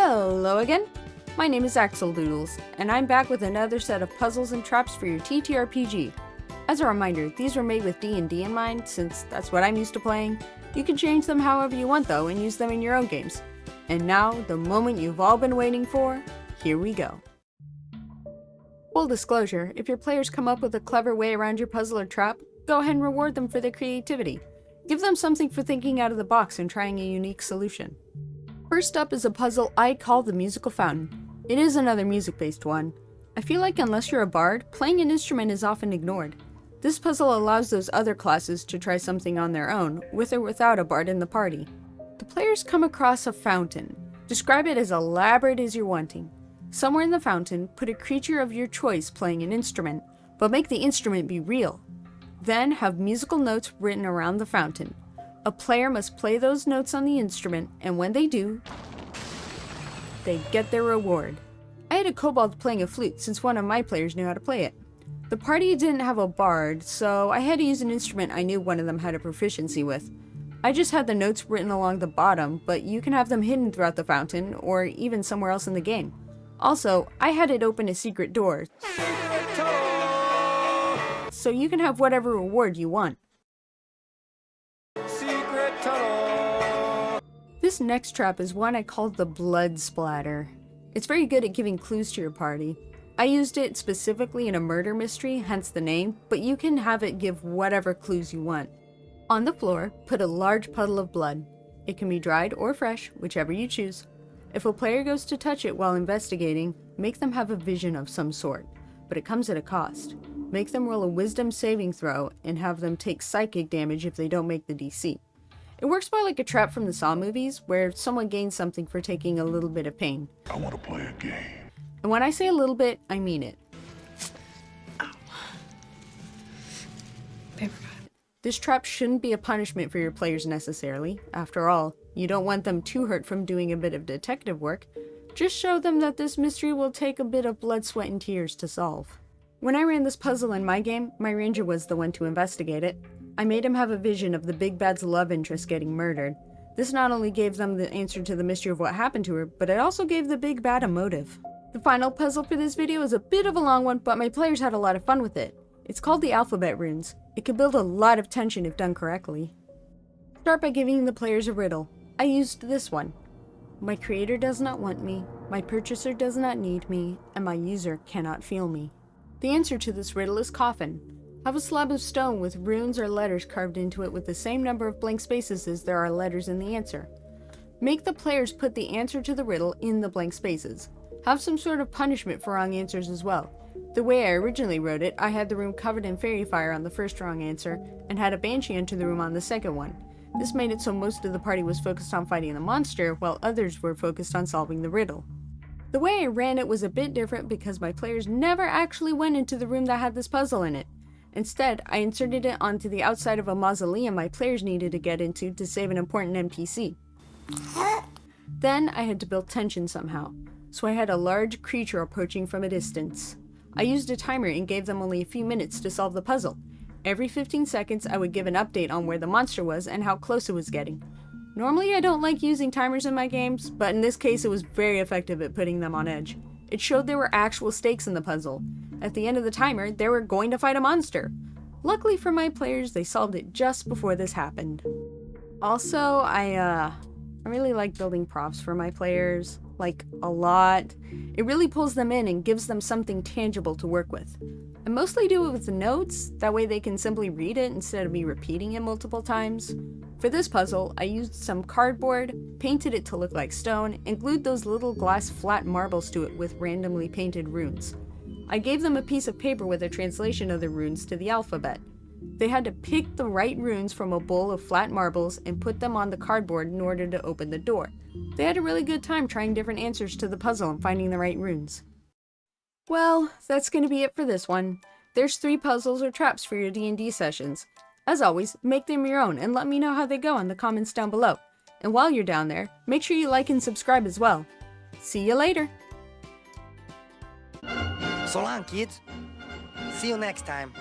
Hello again! My name is Axel Doodles, and I'm back with another set of puzzles and traps for your TTRPG. As a reminder, these were made with D&D in mind, since that's what I'm used to playing. You can change them however you want though, and use them in your own games. And now, the moment you've all been waiting for, here we go. Full disclosure, if your players come up with a clever way around your puzzle or trap, go ahead and reward them for their creativity. Give them something for thinking out of the box and trying a unique solution. First up is a puzzle I call the Musical Fountain. It is another music-based one. I feel like unless you're a bard, playing an instrument is often ignored. This puzzle allows those other classes to try something on their own, with or without a bard in the party. The players come across a fountain. Describe it as elaborate as you're wanting. Somewhere in the fountain, put a creature of your choice playing an instrument, but make the instrument be real. Then have musical notes written around the fountain. A player must play those notes on the instrument, and when they do, they get their reward. I had a kobold playing a flute since one of my players knew how to play it. The party didn't have a bard, so I had to use an instrument I knew one of them had a proficiency with. I just had the notes written along the bottom, but you can have them hidden throughout the fountain, or even somewhere else in the game. Also, I had it open a secret door, so you can have whatever reward you want. This next trap is one I called the Blood Splatter. It's very good at giving clues to your party. I used it specifically in a murder mystery, hence the name, but you can have it give whatever clues you want. On the floor, put a large puddle of blood. It can be dried or fresh, whichever you choose. If a player goes to touch it while investigating, make them have a vision of some sort, but it comes at a cost. Make them roll a wisdom saving throw and have them take psychic damage if they don't make the DC. It works more like a trap from the Saw movies, where someone gains something for taking a little bit of pain. I want to play a game. And when I say a little bit, I mean it. Ow. Paper cut. This trap shouldn't be a punishment for your players necessarily. After all, you don't want them too hurt from doing a bit of detective work. Just show them that this mystery will take a bit of blood, sweat, and tears to solve. When I ran this puzzle in my game, my ranger was the one to investigate it. I made him have a vision of the big bad's love interest getting murdered. This not only gave them the answer to the mystery of what happened to her, but it also gave the big bad a motive. The final puzzle for this video is a bit of a long one, but my players had a lot of fun with it. It's called the Alphabet Runes. It can build a lot of tension if done correctly. Start by giving the players a riddle. I used this one. My creator does not want me, my purchaser does not need me, and my user cannot feel me. The answer to this riddle is coffin. Have a slab of stone with runes or letters carved into it with the same number of blank spaces as there are letters in the answer. Make the players put the answer to the riddle in the blank spaces. Have some sort of punishment for wrong answers as well. The way I originally wrote it, I had the room covered in fairy fire on the first wrong answer, and had a banshee enter the room on the second one. This made it so most of the party was focused on fighting the monster, while others were focused on solving the riddle. The way I ran it was a bit different because my players never actually went into the room that had this puzzle in it. Instead, I inserted it onto the outside of a mausoleum my players needed to get into to save an important NPC. Then I had to build tension somehow, so I had a large creature approaching from a distance. I used a timer and gave them only a few minutes to solve the puzzle. Every 15 seconds I would give an update on where the monster was and how close it was getting. Normally I don't like using timers in my games, but in this case it was very effective at putting them on edge. It showed there were actual stakes in the puzzle. At the end of the timer, they were going to fight a monster. Luckily for my players, they solved it just before this happened. Also, I really like building props for my players, like a lot. It really pulls them in and gives them something tangible to work with. I mostly do it with notes, that way they can simply read it instead of me repeating it multiple times. For this puzzle, I used some cardboard, painted it to look like stone, and glued those little glass flat marbles to it with randomly painted runes. I gave them a piece of paper with a translation of the runes to the alphabet. They had to pick the right runes from a bowl of flat marbles and put them on the cardboard in order to open the door. They had a really good time trying different answers to the puzzle and finding the right runes. Well, that's going to be it for this one. There's 3 puzzles or traps for your D&D sessions. As always, make them your own and let me know how they go in the comments down below. And while you're down there, make sure you like and subscribe as well. See you later! So long, kids. See you next time.